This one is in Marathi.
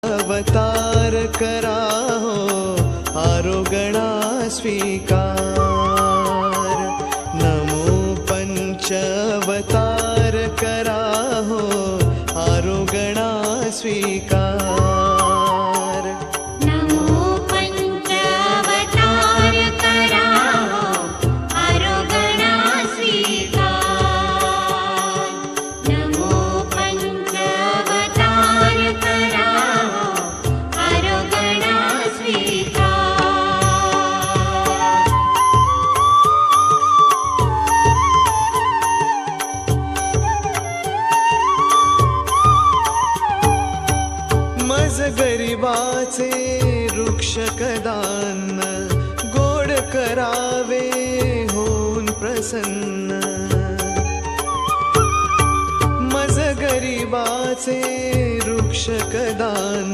अवतार करा हो आरोगणा स्वीकार। नमो पंच अवतार करा हो आरोगणा स्वीकार। नमो पंच अवतार करा हो आरोगणा स्वीकार। नमो पंच अवतार करा हो आरोगणा स्वीकार। मज गरिबाचे वृक्ष कदान्न गोड करावे होऊन प्रसन्न। मज गरिबाचे वृक्ष कदान्न